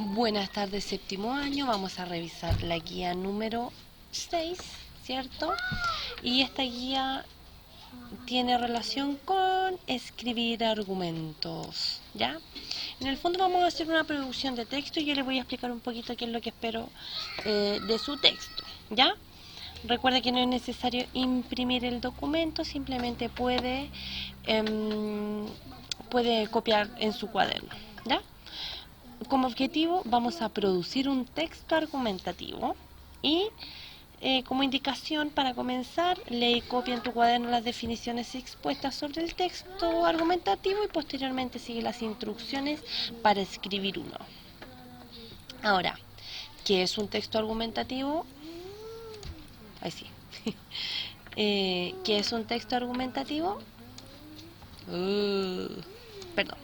Buenas tardes, séptimo año. Vamos a revisar la guía número 6, ¿cierto? Y esta guía tiene relación con escribir argumentos, ¿ya? En el fondo vamos a hacer una producción de texto y yo les voy a explicar un poquito qué es lo que espero de su texto, ¿ya? Recuerda que no es necesario imprimir el documento, simplemente puede copiar en su cuaderno, ¿ya? Como objetivo vamos a producir un texto argumentativo y como indicación para comenzar, lee y copia en tu cuaderno las definiciones expuestas sobre el texto argumentativo y posteriormente sigue las instrucciones para escribir uno. Ahora, ¿qué es un texto argumentativo? Ahí sí. ¿Qué es un texto argumentativo? Perdón.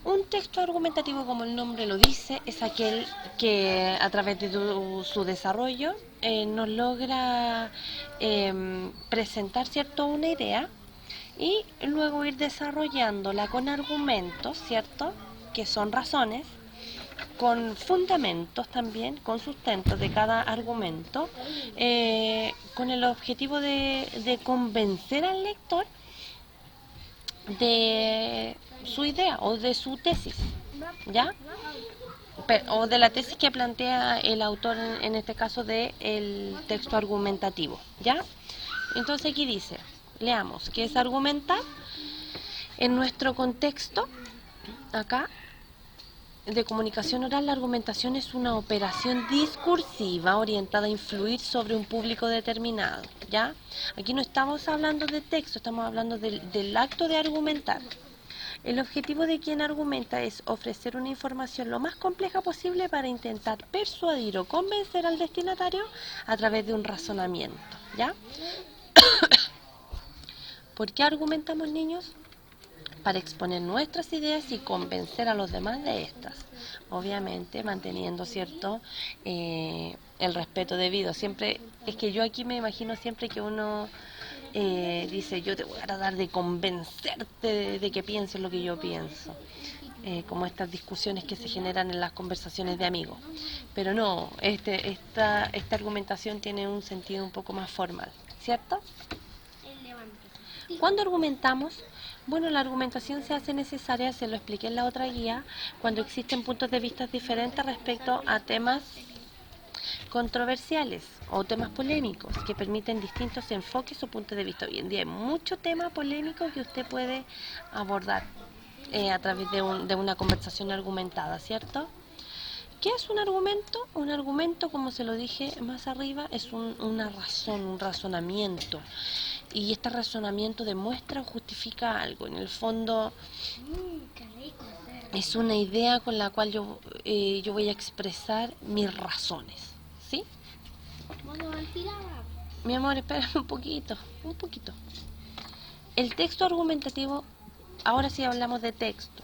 Un texto argumentativo, como el nombre lo dice, es aquel que a través de su desarrollo nos logra presentar cierto una idea y luego ir desarrollándola con argumentos, ¿cierto? Que son razones, con fundamentos también, con sustentos de cada argumento, con el objetivo de convencer al lector de su idea o de su tesis, ¿ya? O de la tesis que plantea el autor en este caso del texto argumentativo, ¿ya? Entonces aquí dice, leamos, ¿qué es argumentar? En nuestro contexto, acá, de comunicación oral, la argumentación es una operación discursiva orientada a influir sobre un público determinado, ¿ya? Aquí no estamos hablando de texto, estamos hablando del acto de argumentar. El objetivo de quien argumenta es ofrecer una información lo más compleja posible para intentar persuadir o convencer al destinatario a través de un razonamiento, ¿ya? ¿Por qué argumentamos, niños? Para exponer nuestras ideas y convencer a los demás de estas. Obviamente manteniendo, ¿cierto?, el respeto debido. Siempre, es que yo aquí me imagino siempre que uno dice, yo te voy a tratar de convencerte de que pienses lo que yo pienso. Como estas discusiones que se generan en las conversaciones de amigos. Pero no, esta argumentación tiene un sentido un poco más formal, ¿cierto? ¿Cuándo argumentamos? Bueno, la argumentación se hace necesaria, se lo expliqué en la otra guía, cuando existen puntos de vista diferentes respecto a temas controversiales o temas polémicos que permiten distintos enfoques o puntos de vista. Hoy en día hay mucho tema polémico que usted puede abordar a través de una conversación argumentada, ¿cierto? ¿Qué es un argumento? Un argumento, como se lo dije más arriba, es una razón, un razonamiento. Y este razonamiento demuestra o justifica algo. En el fondo es una idea con la cual yo voy a expresar mis razones. ¿Sí? Mi amor, espérame un poquito, un poquito. El texto argumentativo, ahora sí hablamos de texto.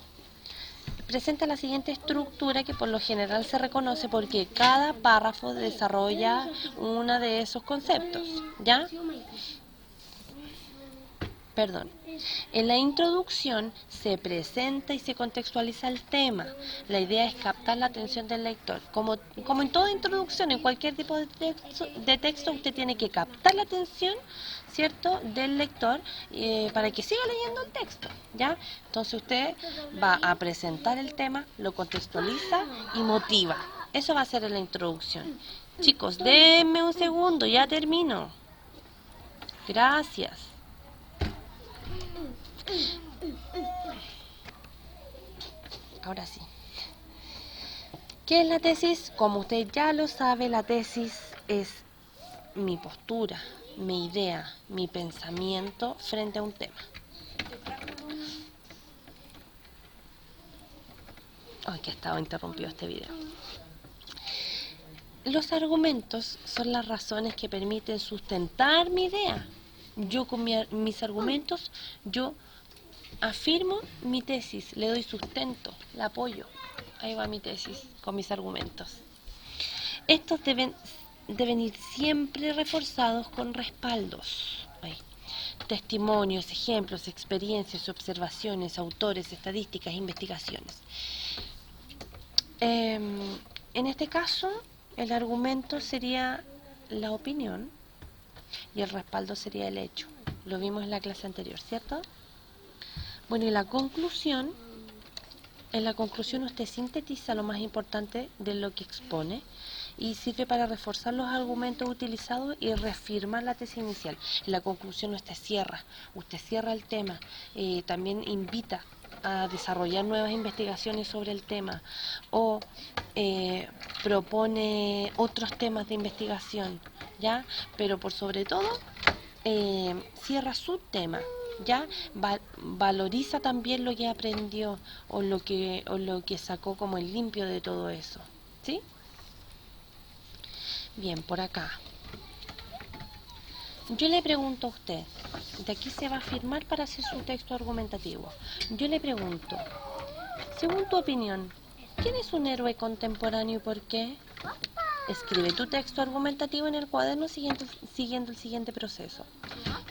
Presenta la siguiente estructura que por lo general se reconoce porque cada párrafo desarrolla uno de esos conceptos, ¿ya? Perdón. En la introducción se presenta y se contextualiza el tema. La idea es captar la atención del lector. Como en toda introducción, en cualquier tipo de texto usted tiene que captar la atención, ¿cierto?, del lector para que siga leyendo el texto, ¿ya? Entonces usted va a presentar el tema, lo contextualiza y motiva. Eso va a ser en la introducción. Chicos, denme un segundo, ya termino. Gracias. Ahora sí. ¿Qué es la tesis? Como usted ya lo sabe, la tesis es mi postura, mi idea, mi pensamiento frente a un tema. Ay, que ha estado interrumpido este video. Los argumentos son las razones que permiten sustentar mi idea. Yo con mis argumentos, yo afirmo mi tesis, le doy sustento, la apoyo. Ahí va mi tesis con mis argumentos. Estos deben ir siempre reforzados con respaldos. Testimonios, ejemplos, experiencias, observaciones, autores, estadísticas, investigaciones. En este caso, el argumento sería la opinión y el respaldo sería el hecho. Lo vimos en la clase anterior, ¿cierto? Bueno, y la conclusión, en la conclusión usted sintetiza lo más importante de lo que expone y sirve para reforzar los argumentos utilizados y reafirmar la tesis inicial. En la conclusión usted cierra el tema, también invita a desarrollar nuevas investigaciones sobre el tema o propone otros temas de investigación, ¿ya? Pero por sobre todo cierra su tema, ¿ya? Valoriza también lo que aprendió o lo que sacó como el limpio de todo eso, ¿sí? Bien, por acá. Yo le pregunto a usted, de aquí se va a afirmar para hacer su texto argumentativo. Yo le pregunto, según tu opinión, ¿quién es un héroe contemporáneo y por qué? Escribe tu texto argumentativo en el cuaderno siguiendo el siguiente proceso.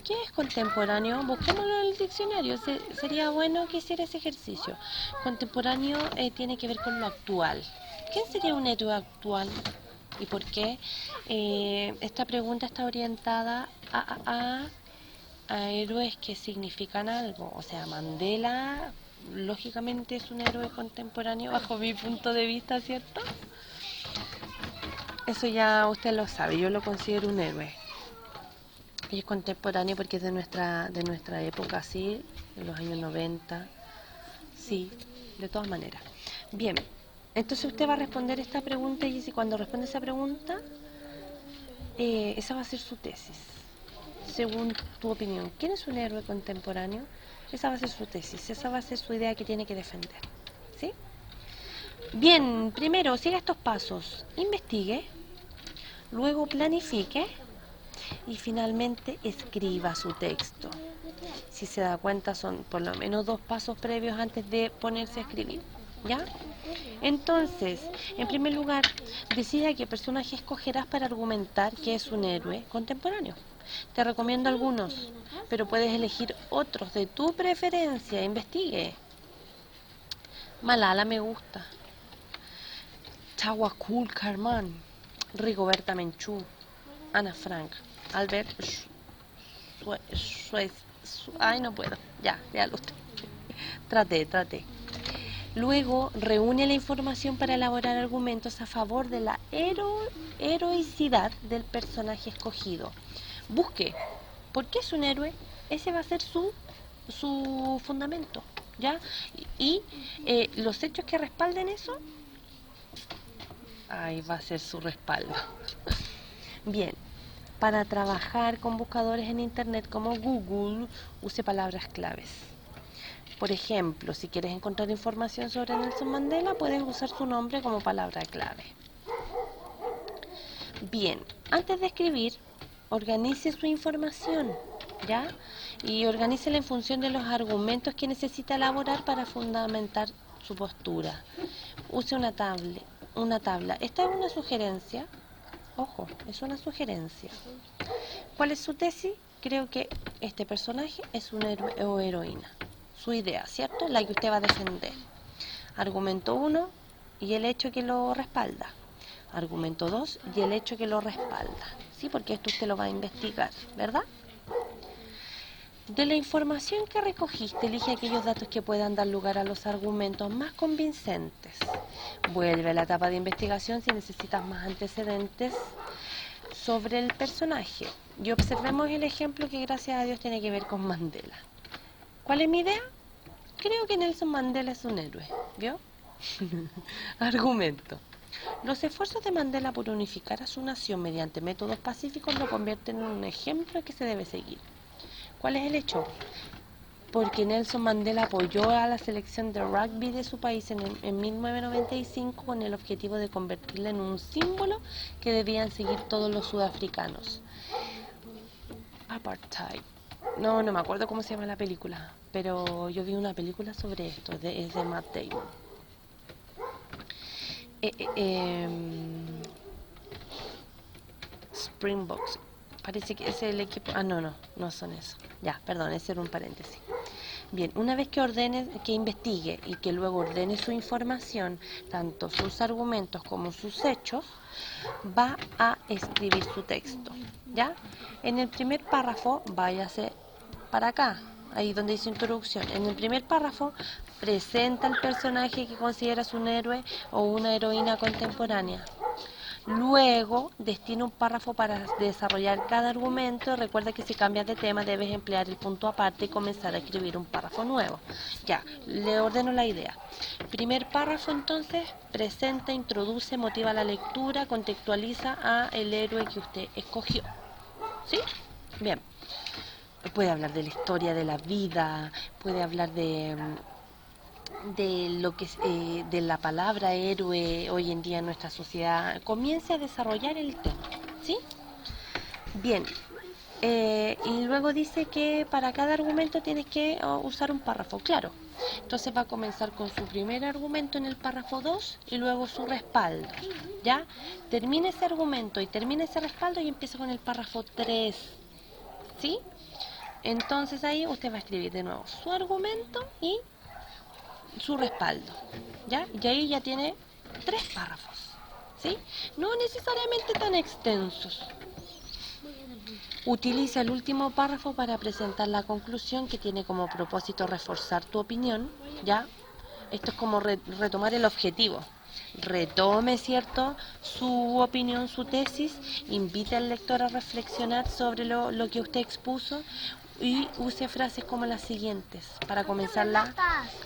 ¿Qué es contemporáneo? Busquémoslo en el diccionario. Sería bueno que hiciera ese ejercicio. Contemporáneo tiene que ver con lo actual. ¿Quién sería un héroe actual? ¿Y por qué? Esta pregunta está orientada a héroes que significan algo. O sea, Mandela, lógicamente, es un héroe contemporáneo bajo mi punto de vista, ¿cierto? Eso ya usted lo sabe, yo lo considero un héroe. Y es contemporáneo porque es de nuestra época, sí, de los años 90, sí, de todas maneras. Bien, entonces usted va a responder esta pregunta y cuando responde esa pregunta, esa va a ser su tesis. Según tu opinión, ¿quién es un héroe contemporáneo? Esa va a ser su tesis, esa va a ser su idea que tiene que defender, ¿sí? Bien, primero siga estos pasos, investigue, luego planifique y finalmente escriba su texto. Si se da cuenta, son por lo menos 2 pasos previos antes de ponerse a escribir, ¿ya? Entonces, en primer lugar, decide a qué personaje escogerás para argumentar que es un héroe contemporáneo. Te recomiendo algunos, pero puedes elegir otros de tu preferencia. Investigue. Malala me gusta. Tawakkul Karman, Rigoberta Menchú, Ana Frank, Albert ay, no puedo. Ya lo traté. Luego, reúne la información para elaborar argumentos a favor de la heroicidad del personaje escogido. Busque, ¿por qué es un héroe? Ese va a ser su fundamento, ¿ya? Y los hechos que respalden eso, ahí va a ser su respaldo. Bien, para trabajar con buscadores en Internet como Google, use palabras claves. Por ejemplo, si quieres encontrar información sobre Nelson Mandela, puedes usar su nombre como palabra clave. Bien, antes de escribir, organice su información, ¿ya? Y organícela en función de los argumentos que necesita elaborar para fundamentar su postura. Use una tabla. Esta es una sugerencia. Ojo, es una sugerencia. ¿Cuál es su tesis? Creo que este personaje es un héroe o heroína. Su idea, ¿cierto? La que usted va a defender. Argumento 1 y el hecho que lo respalda. Argumento 2 y el hecho que lo respalda. ¿Sí? Porque esto usted lo va a investigar, ¿verdad? De la información que recogiste, elige aquellos datos que puedan dar lugar a los argumentos más convincentes. Vuelve a la etapa de investigación si necesitas más antecedentes sobre el personaje. Y observemos el ejemplo que gracias a Dios tiene que ver con Mandela. ¿Cuál es mi idea? Creo que Nelson Mandela es un héroe, ¿vio? Argumento. Los esfuerzos de Mandela por unificar a su nación mediante métodos pacíficos lo convierten en un ejemplo que se debe seguir. ¿Cuál es el hecho? Porque Nelson Mandela apoyó a la selección de rugby de su país en 1995 con el objetivo de convertirla en un símbolo que debían seguir todos los sudafricanos. Apartheid. No me acuerdo cómo se llama la película, pero yo vi una película sobre esto, es de Matt Damon. Springboks, parece que es el equipo. No son eso. Ya, perdón, ese era un paréntesis. Bien, una vez que ordene, que investigue y que luego ordene su información, tanto sus argumentos como sus hechos, va a escribir su texto, ¿ya? En el primer párrafo, váyase para acá, ahí donde dice introducción. En el primer párrafo presenta al personaje que consideras un héroe o una heroína contemporánea. Luego destina un párrafo para desarrollar cada argumento. Recuerda que si cambias de tema debes emplear el punto aparte y comenzar a escribir un párrafo nuevo. Ya, le ordeno la idea. Primer párrafo entonces, presenta, introduce, motiva la lectura, contextualiza a el héroe que usted escogió. ¿Sí? Bien. Puede hablar de la historia de la vida, puede hablar de lo que es, de la palabra héroe hoy en día en nuestra sociedad. Comience a desarrollar el tema, ¿sí? Bien. Y luego dice que para cada argumento tienes que usar un párrafo, claro. Entonces va a comenzar con su primer argumento en el párrafo 2 y luego su respaldo, ¿ya? Termina ese argumento y termina ese respaldo y empieza con el párrafo 3, ¿sí? Entonces ahí usted va a escribir de nuevo su argumento y su respaldo, ¿ya? Y ahí ya tiene 3 párrafos, ¿sí? No necesariamente tan extensos. Utiliza el último párrafo para presentar la conclusión que tiene como propósito reforzar tu opinión, ¿ya? Esto es como retomar el objetivo. Retome, ¿cierto?, su opinión, su tesis, invite al lector a reflexionar sobre lo que usted expuso y use frases como las siguientes para comenzar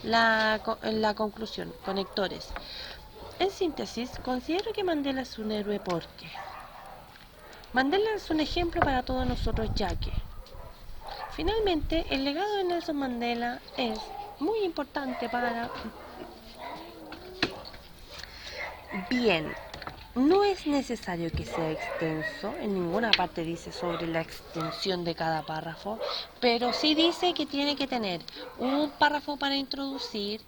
la conclusión. Conectores. En síntesis, considero que Mandela es un héroe porque Mandela es un ejemplo para todos nosotros, ya que finalmente el legado de Nelson Mandela es muy importante para... Bien, no es necesario que sea extenso, en ninguna parte dice sobre la extensión de cada párrafo, pero sí dice que tiene que tener un párrafo para introducir,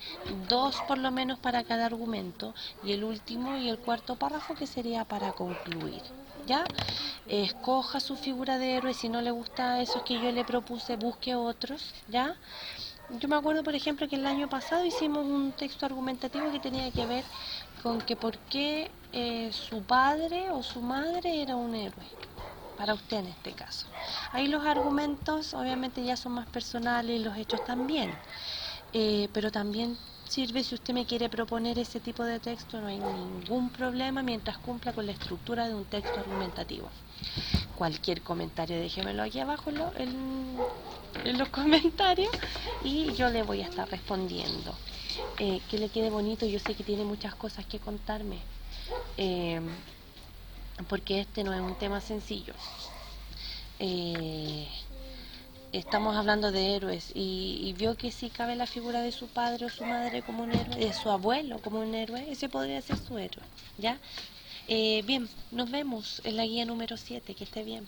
2 por lo menos para cada argumento, y el último y el cuarto párrafo que sería para concluir, ¿ya? Escoja su figura de héroe, si no le gusta esos que yo le propuse, busque otros, ¿ya? Yo me acuerdo, por ejemplo, que el año pasado hicimos un texto argumentativo que tenía que ver con que por qué su padre o su madre era un héroe, para usted en este caso. Ahí los argumentos obviamente ya son más personales y los hechos también, pero también sirve si usted me quiere proponer ese tipo de texto, no hay ningún problema mientras cumpla con la estructura de un texto argumentativo. Cualquier comentario déjemelo aquí abajo en los comentarios y yo le voy a estar respondiendo. Que le quede bonito, yo sé que tiene muchas cosas que contarme, porque este no es un tema sencillo. Estamos hablando de héroes y vio que si cabe la figura de su padre o su madre como un héroe, de su abuelo como un héroe, ese podría ser su héroe, ¿ya? Bien, nos vemos en la guía número 7, que esté bien.